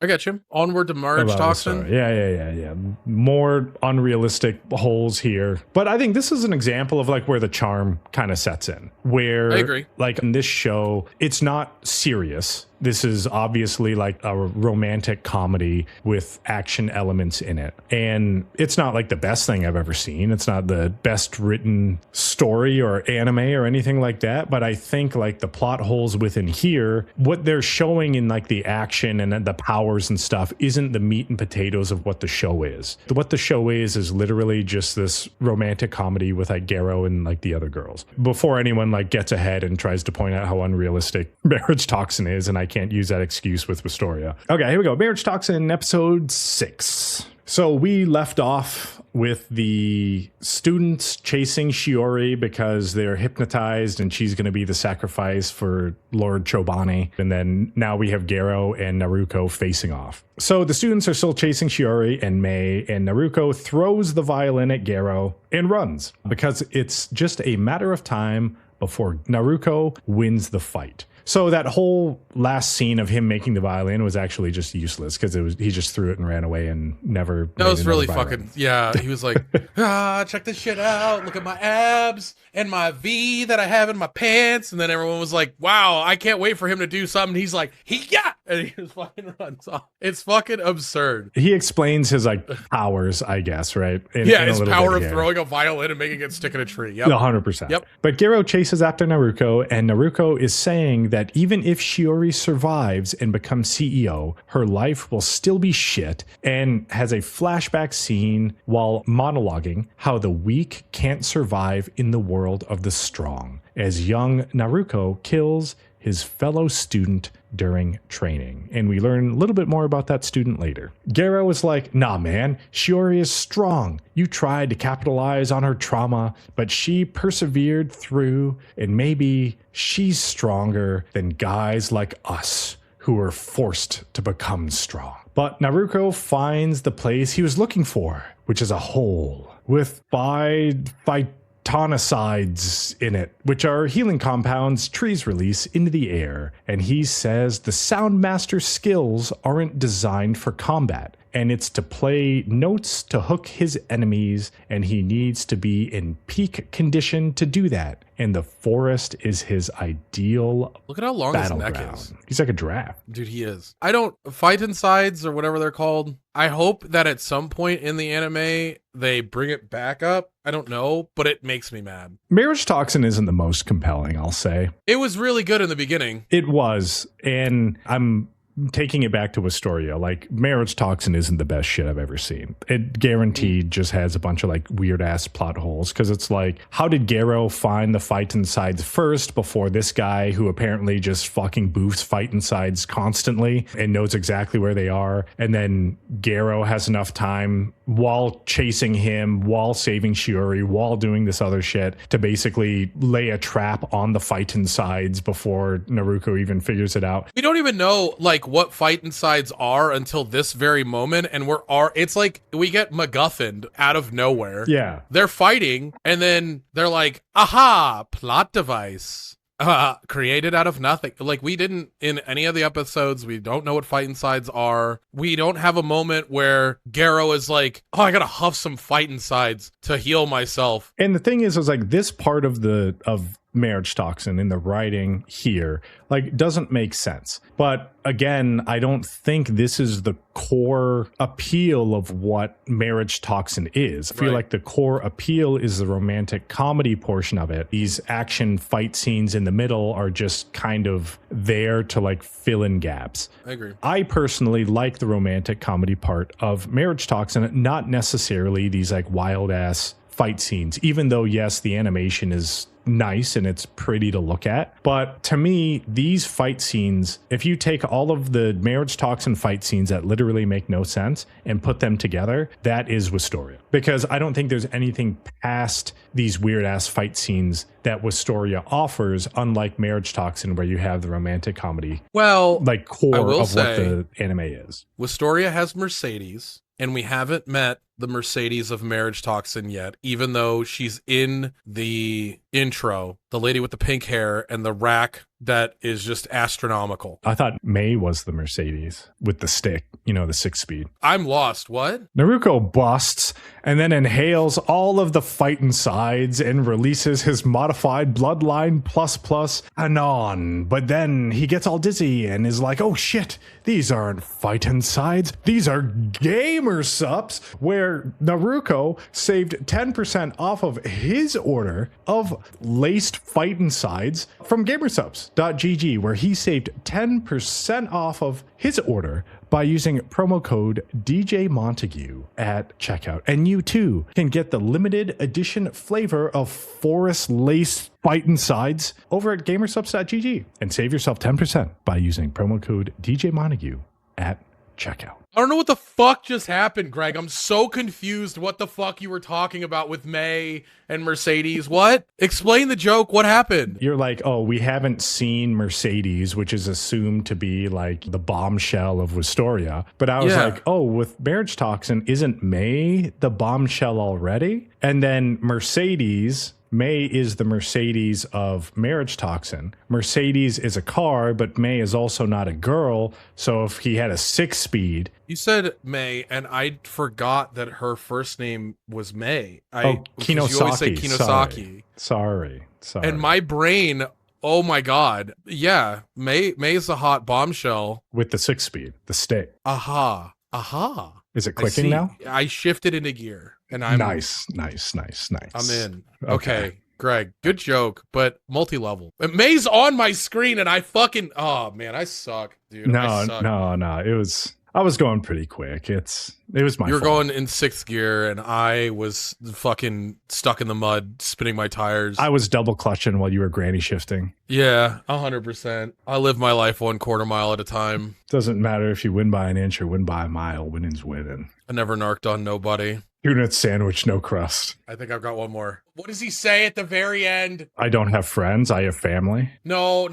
I got you. Onward to Marriage about the Toxin. story. Yeah. More unrealistic holes here. But I think this is an example of like where the charm kind of sets in. Where I agree. like in this show, it's not serious. This is obviously like a romantic comedy with action elements in it. And it's not like the best thing I've ever seen. It's not the best written story or anime or anything like that. But I think like the plot holes within here, what they're showing in like the action and the powers and stuff isn't the meat and potatoes of what the show is. What the show is literally just this romantic comedy with like Garo and like the other girls. Before anyone like gets ahead and tries to point out how unrealistic Marriage Toxin is, and I can't use that excuse with Wistoria. Okay, here we go. Marriage Toxin, episode 6. So we left off with the students chasing Shiori because they're hypnotized and she's going to be the sacrifice for Lord Chobani. And then now we have Garo and Naruko facing off. So the students are still chasing Shiori and Mei, and Naruko throws the violin at Garo and runs because it's just a matter of time before Naruko wins the fight. So that whole last scene of him making the violin was actually just useless because he just threw it and ran away and never. That was really fucking, yeah. He was like, check this shit out. Look at my abs and my V that I have in my pants. And then everyone was like, wow, I can't wait for him to do something. He's like, and he just fucking runs off. It's fucking absurd. He explains his like powers, I guess, right? His power of throwing a violin and making it stick in a tree. Yep. 100%. Yep. But Garo chases after Naruko, and Naruko is saying that even if Shiori survives and becomes CEO, her life will still be shit, and has a flashback scene while monologuing how the weak can't survive in the world of the strong, as young Naruko kills his fellow student during training. And we learn a little bit more about that student later. Garo is like, nah, man, Shiori is strong. You tried to capitalize on her trauma, but she persevered through, and maybe she's stronger than guys like us who are forced to become strong. But Naruko finds the place he was looking for, which is a hole with phytonicides in it, which are healing compounds trees release into the air. And he says the Soundmaster's skills aren't designed for combat, and it's to play notes to hook his enemies, and he needs to be in peak condition to do that. And the forest is his ideal. Look at how long his neck is. He's like a giraffe. Dude, he is. I don't fight insides or whatever they're called. I hope that at some point in the anime they bring it back up. I don't know, but it makes me mad. Marriage Toxin isn't the most compelling, I'll say. It was really good in the beginning. It was, and I'm taking it back to Wistoria. Like, Marriage Toxin isn't the best shit I've ever seen. It guaranteed just has a bunch of like weird ass plot holes, because it's like, how did Garo find the fight insides first before this guy who apparently just fucking boofs fight insides constantly and knows exactly where they are? And then Garo has enough time while chasing him, while saving Shiori, while doing this other shit to basically lay a trap on the fight insides before Naruko even figures it out. We don't even know like what fight insides are until this very moment, and it's like we get MacGuffined out of nowhere. Yeah. They're fighting, and then they're like, aha, plot device. Created out of nothing. Like, we didn't in any of the episodes. We don't know what fight insides are. We don't have a moment where Garo is like, oh, I gotta huff some fight insides to heal myself. And the thing is like, this part of Marriage Toxin in the writing here like doesn't make sense. But again, I don't think this is the core appeal of what Marriage Toxin is. I feel like the core appeal is the romantic comedy portion of it. These action fight scenes in the middle are just kind of there to like fill in gaps. I agree. I personally like the romantic comedy part of Marriage Toxin, not necessarily these like wild ass fight scenes, even though yes, the animation is nice and it's pretty to look at. But to me, these fight scenes, if you take all of the Marriage Toxin fight scenes that literally make no sense and put them together, that is Wistoria. Because I don't think there's anything past these weird ass fight scenes that Wistoria offers, unlike Marriage Toxin, where you have the romantic comedy, well, like core of what say, the anime is. Wistoria has Mercedes, and we haven't met the Mercedes of Marriage Toxin yet, even though she's in the intro the lady with the pink hair and the rack that is just astronomical. I thought May was the Mercedes with the stick, the 6-speed. I'm lost. What? Naruko busts and then inhales all of the fight insides and releases his modified Bloodline plus Anon. But then he gets all dizzy and is like, oh shit, these aren't fight insides. These are gamer sups, where Naruko saved 10% off of his order of laced fight insides from gamersubs.gg, where he saved 10% off of his order by using promo code DJ Montague at checkout. And you too can get the limited edition flavor of Forest Lace Fight Insides over at gamersubs.gg and save yourself 10% by using promo code DJ Montague at checkout. I don't know what the fuck just happened, Greg. I'm so confused what the fuck you were talking about with May and Mercedes. What? Explain the joke. What happened? You're like, oh, we haven't seen Mercedes, which is assumed to be like the bombshell of Wisteria. But I was like, oh, with Marriage Toxin, isn't May the bombshell already? And then Mercedes... May is the Mercedes of Marriage Toxin. Mercedes is a car, but May is also not a girl. So if he had a 6-speed... You said May, and I forgot that her first name was May. Kinosaki. You always say Kinosaki. Sorry. And my brain... Oh my God. Yeah. May is a hot bombshell. With the 6-speed, the stick. Aha. Is it clicking now? I shifted into gear. And I'm nice. I'm in. Okay. Greg, good joke, but multi-level. May's on my screen and I fucking oh man, I suck, dude. No. I was going pretty quick. It was my You're fault. going in 6th gear and I was fucking stuck in the mud, spinning my tires. I was double clutching while you were granny shifting. Yeah, 100%. I live my life 1/4 mile at a time. Doesn't matter if you win by an inch or win by a mile. Winning's winning. I never narked on nobody. Tuna sandwich, no crust. I think I've got one more. What does he say at the very end? I don't have friends. I have family. No.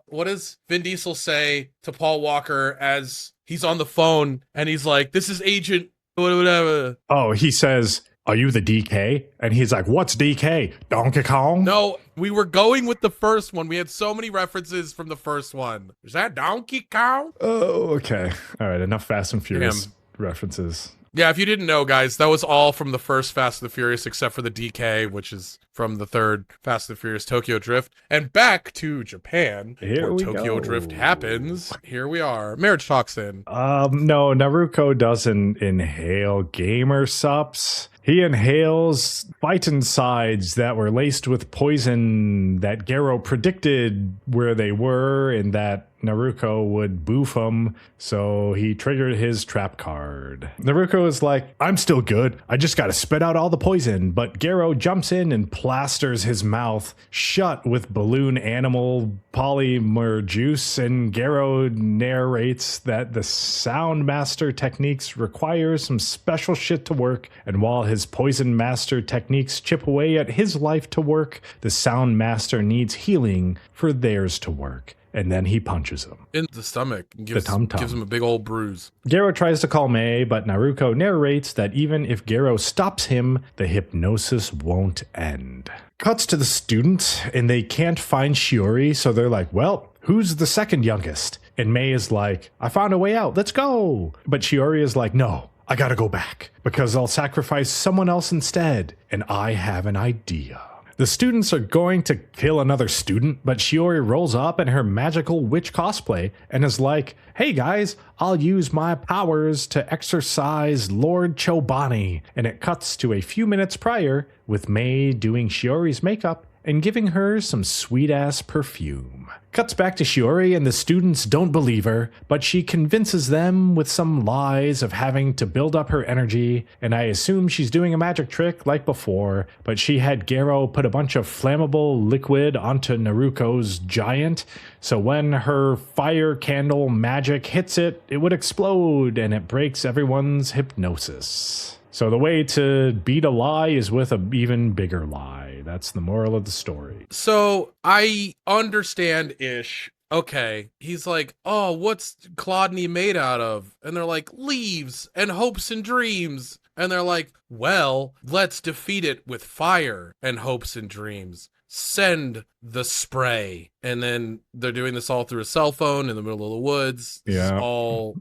What does Vin Diesel say to Paul Walker as he's on the phone and he's like, this is Agent whatever. Oh, he says, are you the DK? And he's like, what's DK? Donkey Kong? No, we were going with the first one. We had so many references from the first one. Is that Donkey Kong? Oh, okay. All right. Enough Fast and Furious references. Yeah, if you didn't know, guys, that was all from the first Fast and the Furious, except for the DK, which is from the third Fast and the Furious Tokyo Drift. And back to Japan, where Tokyo Drift happens. Here we are. Marriage Toxin. No, Naruko doesn't inhale gamer sups. He inhales fight insides that were laced with poison that Gero predicted where they were and that Naruko would boof him, so he triggered his trap card. Naruko is like, I'm still good. I just gotta spit out all the poison, but Gero jumps in and plasters his mouth shut with balloon animal polymer juice, and Gero narrates that the Sound Master techniques require some special shit to work, and while his Poison Master techniques chip away at his life to work, the Sound Master needs healing for theirs to work. And then he punches him in the stomach. Gives him a big old bruise. Gero tries to call May, but Naruko narrates that even if Gero stops him, the hypnosis won't end. Cuts to the students, and they can't find Shiori, so they're like, well, who's the second youngest? And May is like, I found a way out, let's go. But Shiori is like, no, I gotta go back, because I'll sacrifice someone else instead, and I have an idea. The students are going to kill another student, but Shiori rolls up in her magical witch cosplay and is like, hey guys, I'll use my powers to exorcise Lord Chobani. And it cuts to a few minutes prior with May doing Shiori's makeup and giving her some sweet-ass perfume. Cuts back to Shiori and the students don't believe her, but she convinces them with some lies of having to build up her energy, and I assume she's doing a magic trick like before, but she had Gero put a bunch of flammable liquid onto Naruko's giant, so when her fire candle magic hits it, it would explode and it breaks everyone's hypnosis. So the way to beat a lie is with an even bigger lie. That's the moral of the story. So I understand-ish. Okay. He's like, oh, what's Clodney made out of? And they're like, leaves and hopes and dreams. And they're like, well, let's defeat it with fire and hopes and dreams. send the spray. And then they're doing this all through a cell phone in the middle of the woods. It's all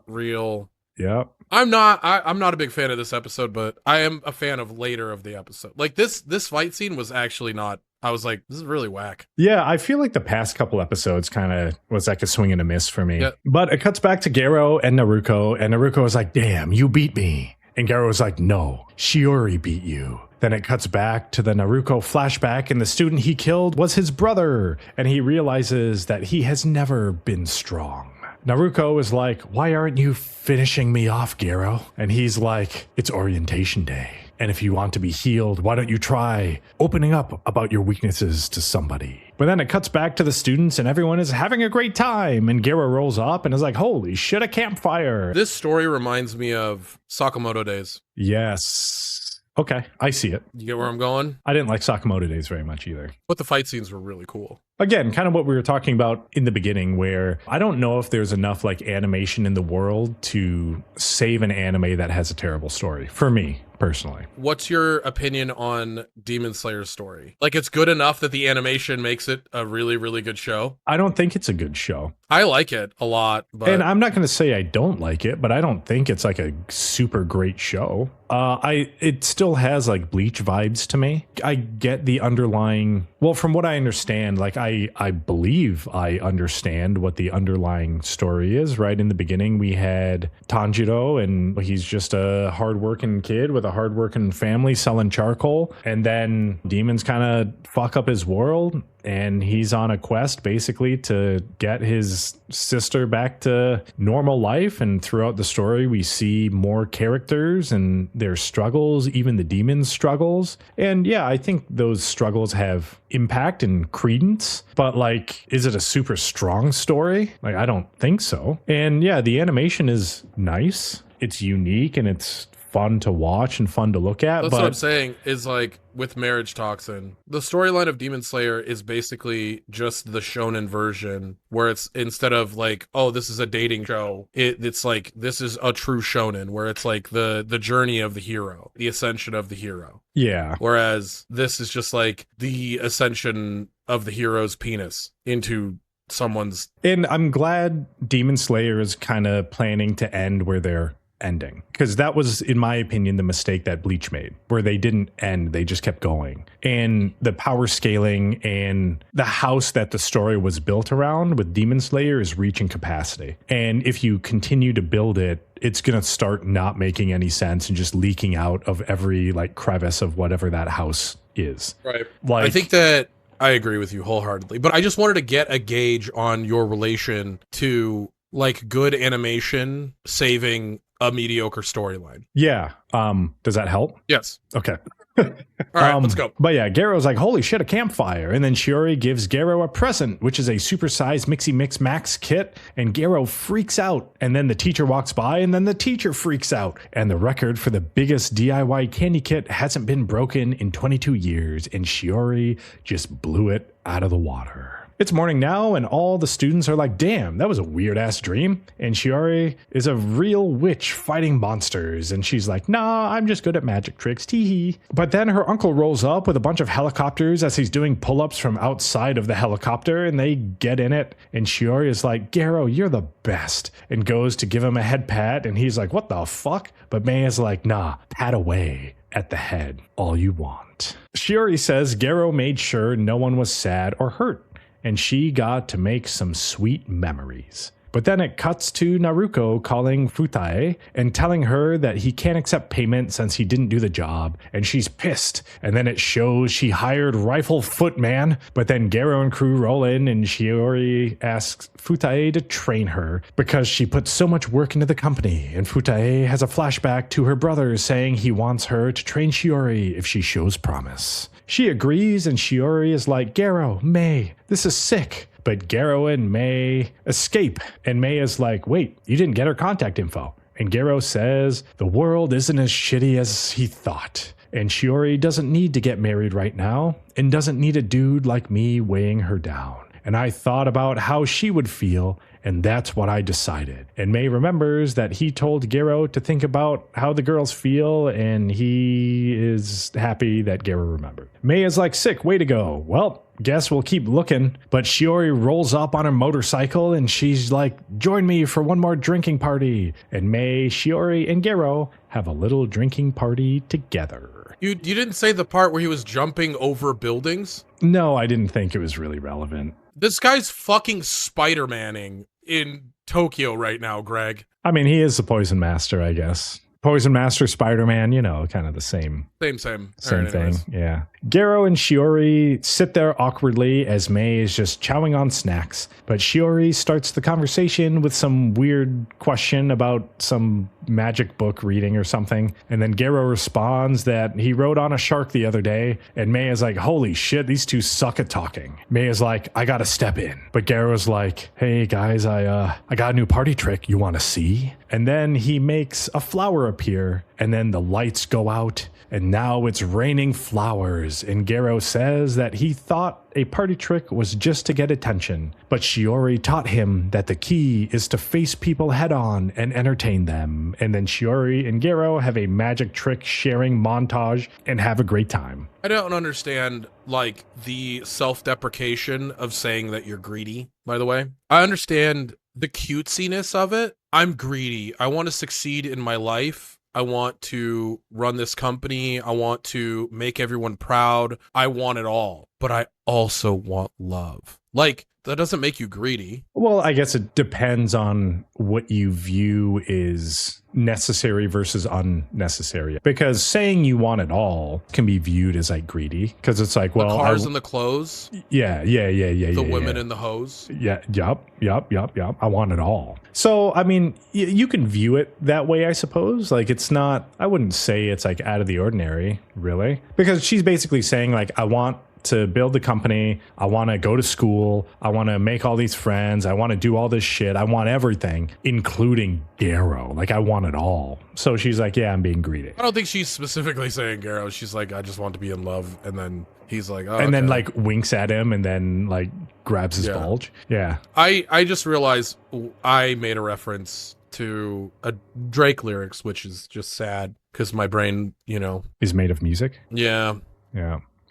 real. Yep. I'm not a big fan of this episode, but I am a fan of later of the episode. Like this fight scene was actually not, I was like, this is really whack. Yeah, I feel like the past couple episodes kind of was like a swing and a miss for me. Yeah. But it cuts back to Garo and Naruko is like, damn, you beat me. And Garo was like, no, Shiori beat you. Then it cuts back to the Naruko flashback, and the student he killed was his brother. And he realizes that he has never been strong. Naruko is like, why aren't you finishing me off, Garo? And he's like, it's orientation day. And if you want to be healed, why don't you try opening up about your weaknesses to somebody? But then it cuts back to the students and everyone is having a great time. And Garo rolls up and is like, holy shit, a campfire. This story reminds me of Sakamoto Days. Yes. Okay, I see it. You get where I'm going? I didn't like Sakamoto Days very much either. But the fight scenes were really cool. Again, kind of what we were talking about in the beginning, where I don't know if there's enough like animation in the world to save an anime that has a terrible story, for me personally. What's your opinion on Demon Slayer's story? Like, it's good enough that the animation makes it a really, really good show? I don't think it's a good show. I like it a lot. But... And I'm not going to say I don't like it, but I don't think it's like a super great show. It still has like Bleach vibes to me. I get the underlying, well, from what I understand, like I believe I understand what the underlying story is. Right in the beginning, we had Tanjiro, and he's just a hardworking kid with a hardworking family selling charcoal. And then demons kind of fuck up his world. And he's on a quest basically to get his sister back to normal life. And throughout the story, we see more characters and their struggles, even the demons' struggles. And yeah, I think those struggles have impact and credence. But like, is it a super strong story? Like, I don't think so. And yeah, the animation is nice. It's unique and it's fun to watch and fun to look at. That's what I'm saying is like with MarriageToxin, the storyline of Demon Slayer is basically just the shonen version where it's instead of like, oh, this is a dating show, it's like this is a true shonen where it's like the journey of the hero, the ascension of the hero. Yeah. Whereas this is just like the ascension of the hero's penis into someone's. And I'm glad Demon Slayer is kind of planning to end where they're ending, because that was, in my opinion, the mistake that Bleach made, where they didn't end, they just kept going. And the power scaling and the house that the story was built around with Demon Slayer is reaching capacity. And if you continue to build it, it's going to start not making any sense and just leaking out of every like crevice of whatever that house is. Right. Like, I think that I agree with you wholeheartedly, but I just wanted to get a gauge on your relation to like good animation saving a mediocre storyline. Yeah. Does that help? Yes. Okay. All right, let's go. But yeah, Garo's like, holy shit, a campfire. And then Shiori gives Garo a present, which is a supersized Mixie Mix Max kit. And Garo freaks out. And then the teacher walks by, and then the teacher freaks out. And the record for the biggest DIY candy kit hasn't been broken in 22 years. And Shiori just blew it out of the water. It's morning now, and all the students are like, damn, that was a weird-ass dream. And Shiori is a real witch fighting monsters. And she's like, nah, I'm just good at magic tricks, tee-hee. But then her uncle rolls up with a bunch of helicopters as he's doing pull-ups from outside of the helicopter, and they get in it. And Shiori is like, Garo, you're the best. And goes to give him a head pat, and he's like, what the fuck? But May is like, nah, pat away at the head, all you want. Shiori says Garo made sure no one was sad or hurt, and she got to make some sweet memories. But then it cuts to Naruko calling Futae and telling her that he can't accept payment since he didn't do the job, and she's pissed. And then it shows she hired Rifle Footman, but then Garo and crew roll in and Shiori asks Futae to train her because she put so much work into the company, and Futae has a flashback to her brother saying he wants her to train Shiori if she shows promise. She agrees, and Shiori is like, Garo, May, this is sick. But Garo and May escape, and May is like, wait, you didn't get her contact info. And Garo says, the world isn't as shitty as he thought. And Shiori doesn't need to get married right now, and doesn't need a dude like me weighing her down. And I thought about how she would feel, and that's what I decided. And May remembers that he told Gero to think about how the girls feel, and he is happy that Gero remembered. May is like, sick, way to go. Well, guess we'll keep looking. But Shiori rolls up on her motorcycle and she's like, join me for one more drinking party. And May, Shiori, and Gero have a little drinking party together. You didn't say the part where he was jumping over buildings? No, I didn't think it was really relevant. This guy's fucking Spider-Manning in Tokyo right now, Greg. I mean, he is the Poison Master, I guess. Poison Master, Spider-Man, you know, kind of the same. Same Same thing, yeah. Gero and Shiori sit there awkwardly as May is just chowing on snacks. But Shiori starts the conversation with some weird question about some magic book reading or something. And then Gero responds that he rode on a shark the other day. And May is like, holy shit, these two suck at talking. May is like, I gotta step in. But Gero's like, hey guys, I got a new party trick. You want to see? And then he makes a flower appear. And then the lights go out. And now it's raining flowers, and Gero says that he thought a party trick was just to get attention, but Shiori taught him that the key is to face people head on and entertain them. And then Shiori and Gero have a magic trick sharing montage and have a great time. I don't understand, like, the self-deprecation of saying that you're greedy, by the way. I understand the cutesiness of it. I'm greedy. I want to succeed in my life. I want to run this company. I want to make everyone proud. I want it all, but I also want love. Like, that doesn't make you greedy. Well, I guess it depends on what you view is necessary versus unnecessary. Because saying you want it all can be viewed as like greedy. Because it's like, well, the cars and the clothes. Yeah. The women and the hoes. Yeah. Yup. I want it all. So, I mean, you can view it that way, I suppose. Like, it's not, I wouldn't say it's like out of the ordinary, really. Because she's basically saying, like, I want to build the company. I want to go to school. I want to make all these friends. I want to do all this shit. I want everything, including Gero. Like, I want it all. So she's like, yeah, I'm being greedy. I don't think she's specifically saying Gero. She's like, I just want to be in love. And then he's like, oh, and then like winks at him and then like grabs his bulge. Yeah. I just realized I made a reference to a Drake lyrics, which is just sad because my brain, you know, is made of music. Yeah.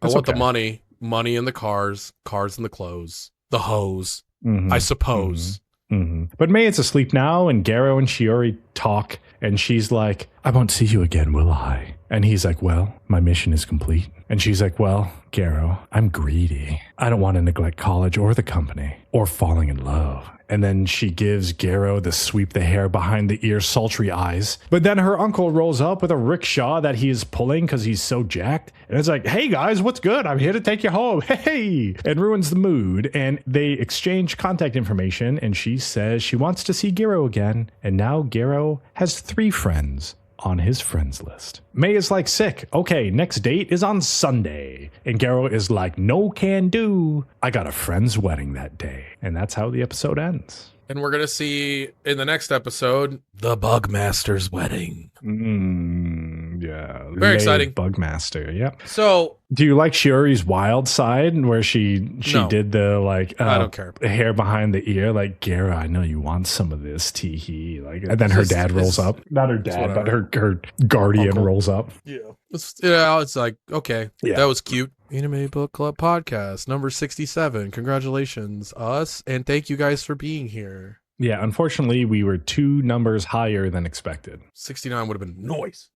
I want the money in the cars in the clothes, the hoes, I suppose. But May is asleep now, and Gero and Shiori talk, and she's like, I won't see you again, will I? And he's like, well, my mission is complete. And she's like, well, Gero, I'm greedy. I don't want to neglect college or the company or falling in love. And then she gives Gero the sweep the hair behind the ear sultry eyes. But then her uncle rolls up with a rickshaw that he is pulling because he's so jacked. And it's like, hey guys, what's good? I'm here to take you home. Hey! And ruins the mood. And they exchange contact information. And she says she wants to see Gero again. And now Gero has 3 friends on his friends list. May is like, sick. Okay, next date is on Sunday. And Gero is like, no can do. I got a friend's wedding that day. And that's how the episode ends. And we're going to see in the next episode, the Bugmaster's wedding. Yeah. Very exciting. Bugmaster, yep. So, do you like Shiori's wild side where she did the like I don't care. Hair behind the ear, like, Gero, I know you want some of this, tee-hee. Like, and then her dad rolls up. Not her dad, but her guardian uncle rolls up. Yeah. It's like, okay, that was cute. Anime Book Club podcast number 67. Congratulations, us, and thank you guys for being here. Yeah, unfortunately, we were 2 numbers higher than expected. 69 would have been noise.